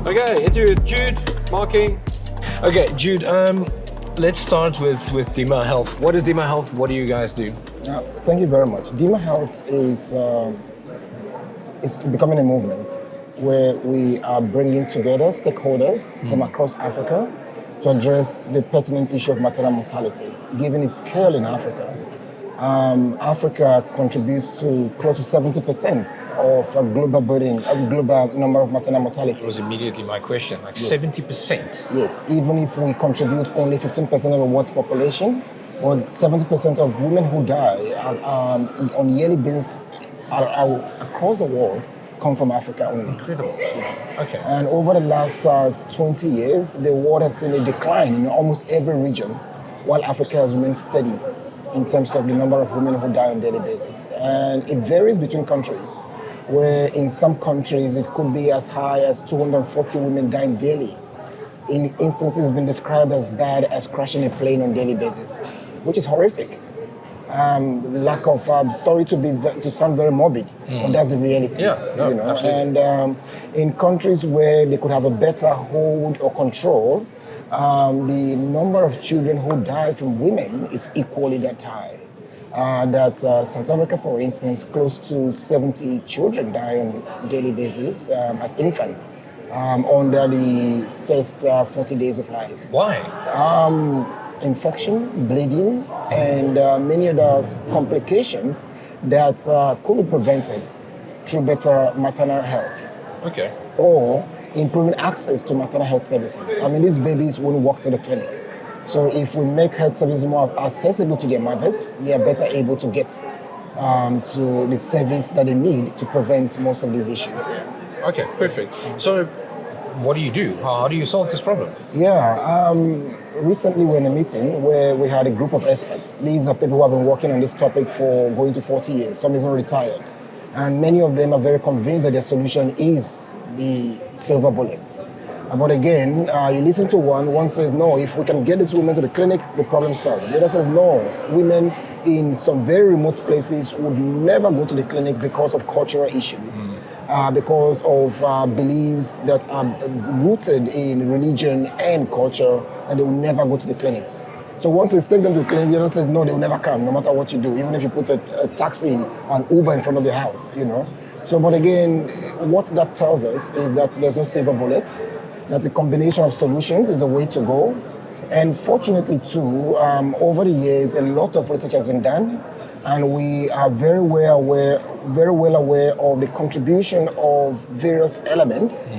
Okay, interview with Jude, marking. Okay, Jude, let's start with Dima Health. What is Dima Health? What do you guys do? Thank you very much. Dima Health is becoming a movement where we are bringing together stakeholders from across Africa to address the pertinent issue of maternal mortality, given its scale in Africa. Africa contributes to close to 70% of a global burden, a global number of maternal mortality. That was immediately my question, like Yes. 70%. Yes, even if we contribute only 15% of the world's population, or 70% of women who die on a yearly basis across the world come from Africa only. Incredible. Okay. And over the last 20 years, the world has seen a decline in almost every region, while Africa has remained steady in terms of the number of women who die on a daily basis. And it varies between countries, where in some countries it could be as high as 240 women dying daily. In instances, it's been described as bad as crashing a plane on a daily basis, which is horrific. Lack of, sorry to sound very morbid, but that's the reality. Yeah, no, you know. absolutely. And in countries where they could have a better hold or control, the number of children who die from women is equally that high. South Africa, for instance, close to 70 children die on a daily basis as infants under the first 40 days of life. Why? Infection, bleeding, and many other complications that could be prevented through better maternal health. Okay. Or improving access to maternal health services. I mean, these babies won't walk to the clinic. So if we make health services more accessible to their mothers, they are better able to get to the service that they need to prevent most of these issues. Okay, perfect. So what do you do? How do you solve this problem? Yeah, recently we were in a meeting where we had a group of experts. These are people who have been working on this topic for going to 40 years, some even retired. And many of them are very convinced that their solution is the silver bullet. But again, you listen to one says, no, if we can get these women to the clinic, the problem's solved. The other says, no, women in some very remote places would never go to the clinic because of cultural issues, because of beliefs that are rooted in religion and culture, and they will never go to the clinics. So once they take them to the clinic, the other says, no, they will never come, no matter what you do, even if you put a taxi and Uber in front of their house, you know. So, but again, what that tells us is that there's no silver bullet, that a combination of solutions is a way to go. And fortunately too, over the years, a lot of research has been done, and we are very well aware of the contribution of various elements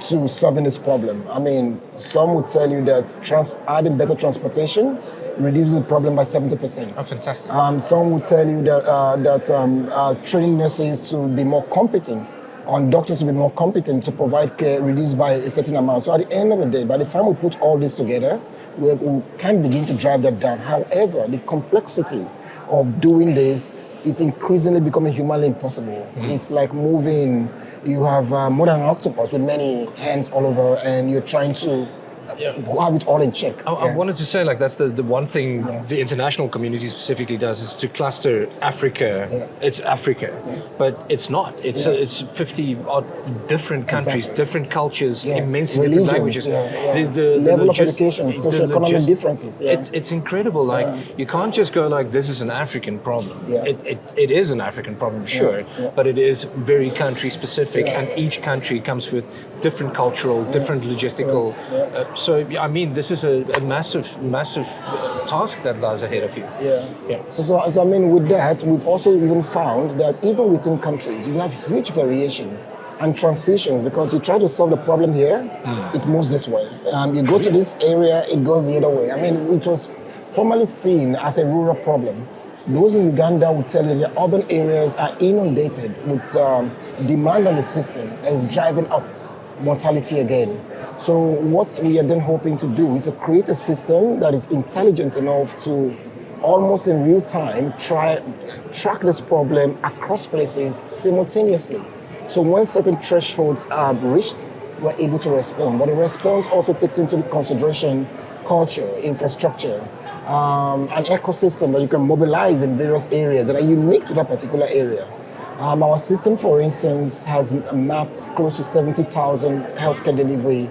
to solving this problem. I mean, some would tell you that adding better transportation reduces the problem by 70%. Oh, fantastic. Some would tell you that training nurses to be more competent, on doctors to be more competent to provide care reduced by a certain amount. So at the end of the day, by the time we put all this together, we can begin to drive that down. However, the complexity of doing this is increasingly becoming humanly impossible. It's like moving, you have more than an octopus with many hands all over, and you're trying to have it all in check. I wanted to say, like, that's the one thing the international community specifically does, is to cluster Africa. It's Africa, but it's not. It's 50 odd different countries, different cultures, immensely different languages. The level of education, socioeconomic differences. It's incredible. Like, you can't just go like, this is an African problem. It is an African problem, sure, but it is very country specific, and each country comes with different cultural, different logistical. So, I mean, this is a massive task that lies ahead of you. So I mean, with that, we've also even found that even within countries, you have huge variations and transitions, because you try to solve the problem here, it moves this way. You go to this area, it goes the other way. I mean, it was formerly seen as a rural problem. Those in Uganda would tell you that urban areas are inundated with demand on the system that is driving up mortality again. So what we are then hoping to do is to create a system that is intelligent enough to almost in real time track this problem across places simultaneously. So when certain thresholds are reached, we're able to respond. But the response also takes into consideration culture, infrastructure, an ecosystem that you can mobilize in various areas that are unique to that particular area. Our system, for instance, has mapped close to 70,000 healthcare delivery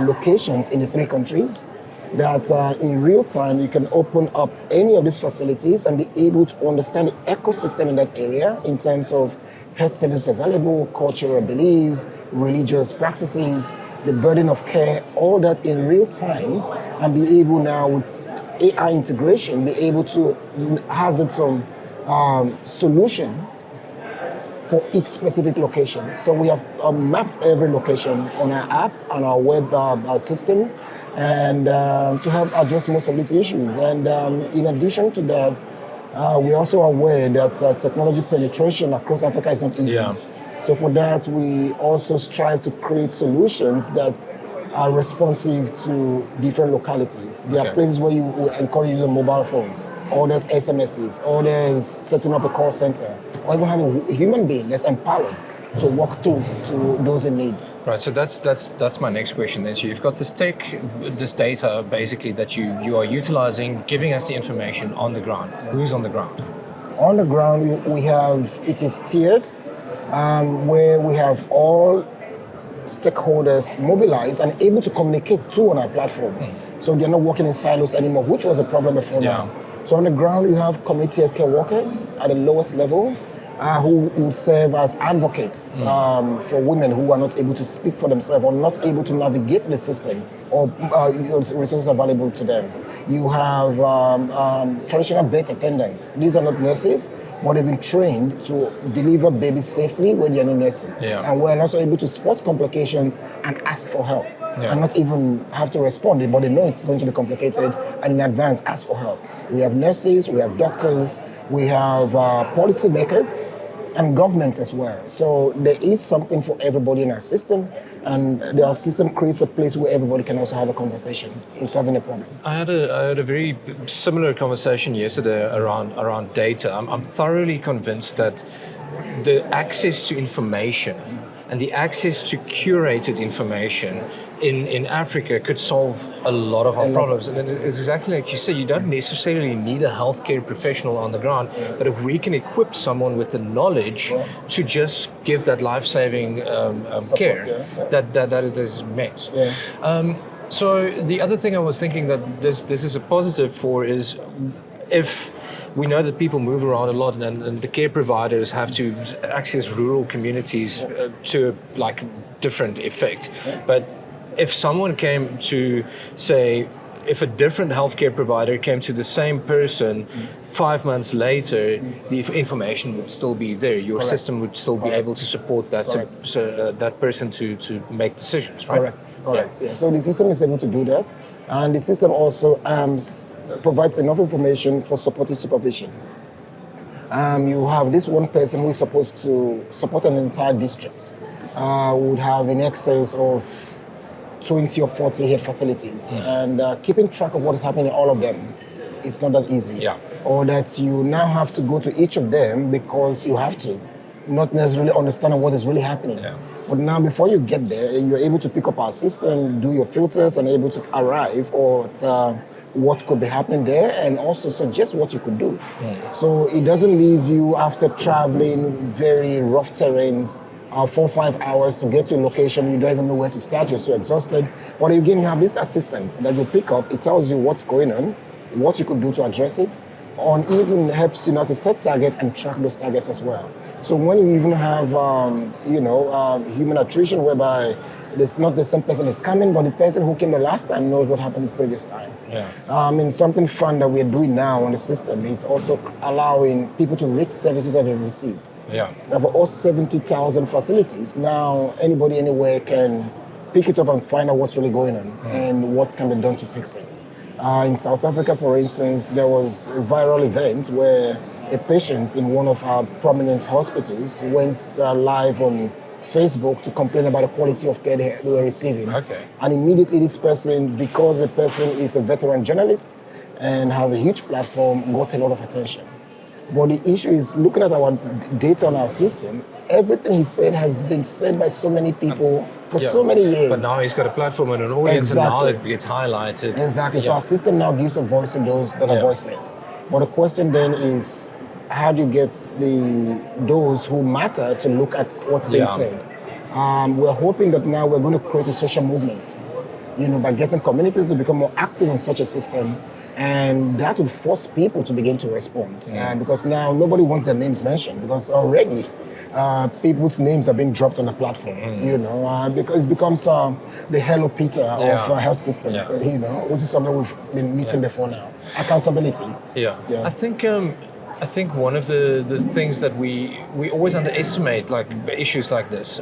locations in the 3 countries that in real time you can open up any of these facilities and be able to understand the ecosystem in that area in terms of health services available, cultural beliefs, religious practices, the burden of care, all that in real time, and be able now with AI integration, be able to hazard some solution for each specific location. So we have mapped every location on our app, on our web system, and to help address most of these issues. And in addition to that, we're also aware that technology penetration across Africa is not even. Yeah. So for that, we also strive to create solutions that are responsive to different localities. There are places where you will encourage using mobile phones, others SMSs, others setting up a call center, or even having a human being that's empowered to walk through to those in need. Right, so that's my next question then. So you've got this data basically that you are utilizing, giving us the information on the ground. Yeah. Who's on the ground? On the ground, we have, it is tiered, where we have all stakeholders mobilized and able to communicate too on our platform. So they're not working in silos anymore, which was a problem before now. So on the ground, you have community healthcare workers at the lowest level who serve as advocates for women who are not able to speak for themselves or not able to navigate the system or resources available to them. You have traditional birth attendants. These are not nurses, but they've been trained to deliver babies safely when they are no nurses. Yeah. And we're also able to spot complications and ask for help. Yeah. And not even have to respond, but they know it's going to be complicated and in advance ask for help. We have nurses, we have doctors, we have policymakers and governments as well. So there is something for everybody in our system, and our system creates a place where everybody can also have a conversation in solving a problem. I had a very similar conversation yesterday around data. I'm thoroughly convinced that the access to information and the access to curated information in Africa could solve a lot of our problems. And it's exactly like you said, you don't necessarily need a healthcare professional on the ground, but if we can equip someone with the knowledge to just give that life-saving care, that it is met. Yeah. So the other thing I was thinking that this is a positive for is if we know that people move around a lot, and the care providers have to access rural communities to like different effect. But if someone came to, say, if a different healthcare provider came to the same person 5 months later, the information would still be there. Your system would still be able to support that that person to make decisions, right? Correct. Yeah. So the system is able to do that, and the system also provides enough information for supportive supervision. You have this one person who is supposed to support an entire district, would have in excess of 20 or 40 health facilities, and keeping track of what is happening in all of them is not that easy. Yeah. Or that you now have to go to each of them because you have to, not necessarily understanding what is really happening. Yeah. But now before you get there, you're able to pick up our system, do your filters, and able to arrive at what could be happening there, and also suggest what you could do. So it doesn't leave you after traveling very rough terrains 4 or 5 hours to get to a location, you don't even know where to start, you're so exhausted. But again, you have this assistant that you pick up, it tells you what's going on, what you could do to address it, and even helps you now to set targets and track those targets as well. So when you even have, human attrition whereby it's not the same person is coming, but the person who came the last time knows what happened the previous time. Yeah. Something fun that we're doing now on the system is also allowing people to rate services that they receive. Yeah. Now for all 70,000 facilities, now anybody anywhere can pick it up and find out what's really going on and what can be done to fix it. In South Africa, for instance, there was a viral event where a patient in one of our prominent hospitals went live on Facebook to complain about the quality of care they were receiving. Okay. And immediately this person, because the person is a veteran journalist and has a huge platform, got a lot of attention. But the issue is looking at our data on our system, everything he said has been said by so many people for so many years. But now he's got a platform and an audience, Exactly. and now it gets highlighted. Exactly. So our system now gives a voice to those that are voiceless. But the question then is, how do you get those who matter to look at what's being said? We're hoping that now we're going to create a social movement, by getting communities to become more active in such a system, and that would force people to begin to respond. Because now nobody wants their names mentioned, because already people's names are being dropped on the platform, because it becomes the Hello Peter of health system, which is something we've been missing before now. Accountability. I think one of the things that we always underestimate, like issues like this,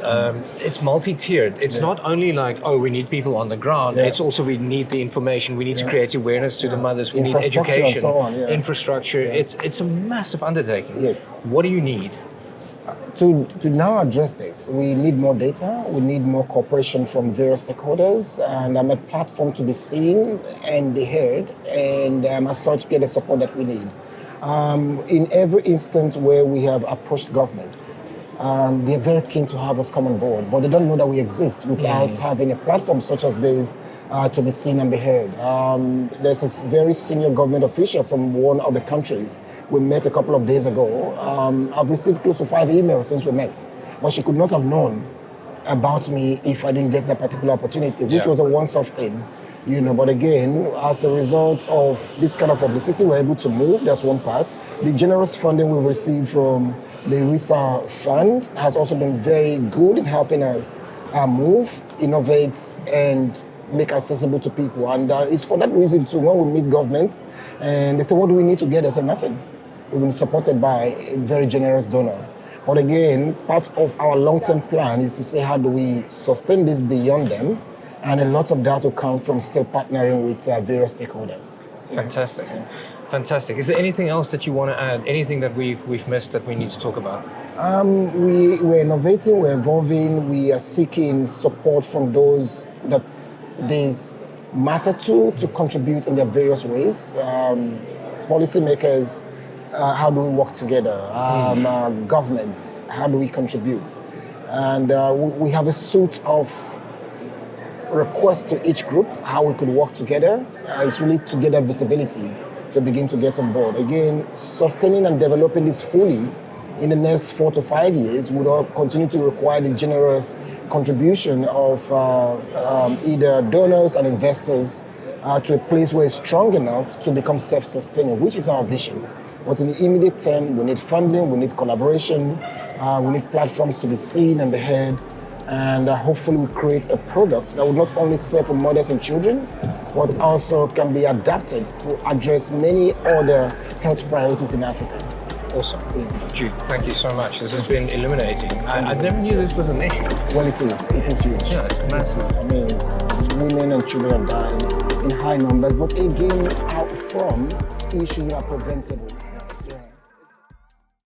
it's multi-tiered. It's not only like, we need people on the ground. It's also we need the information. We need to create awareness to the mothers. We need education, and so on, infrastructure. It's a massive undertaking. Yes. What do you need? To now address this, we need more data, we need more cooperation from various stakeholders, and a platform to be seen and be heard, and as such get the support that we need. In every instance where we have approached governments, they're very keen to have us come on board, but they don't know that we exist without having a platform such as this to be seen and be heard. There's a very senior government official from one of the countries we met a couple of days ago. I've received close to 5 emails since we met, but she could not have known about me if I didn't get that particular opportunity, which was a once-off thing. But again, as a result of this kind of publicity, we're able to move. That's one part. The generous funding we've received from the RISA fund has also been very good in helping us move, innovate, and make accessible to people. And it's for that reason too, when we meet governments and they say, what do we need to get? I say, nothing. We've been supported by a very generous donor. But again, part of our long-term plan is to say, how do we sustain this beyond them? And a lot of that will come from still partnering with various stakeholders. Fantastic. Fantastic. Is there anything else that you want to add? Anything that we've missed that we need to talk about? We're innovating, we're evolving, we are seeking support from those that these matter to contribute in their various ways. Policymakers, how do we work together? Governments, how do we contribute? And we have a suite of request to each group how we could work together. It's really to get that visibility to begin to get on board. Again, sustaining and developing this fully in the next 4 to 5 years would all continue to require the generous contribution of either donors and investors to a place where it's strong enough to become self-sustaining, which is our vision. But in the immediate term, we need funding, we need collaboration, we need platforms to be seen and be heard, and hopefully we create a product that will not only serve for mothers and children, but also can be adapted to address many other health priorities in Africa. Awesome. Jude, thank you so much. This has been illuminating. I never knew this was an issue. Well, it is. It is huge. Yeah, it's massive. I mean, women and children are dying in high numbers, but again, out from issues that are preventable.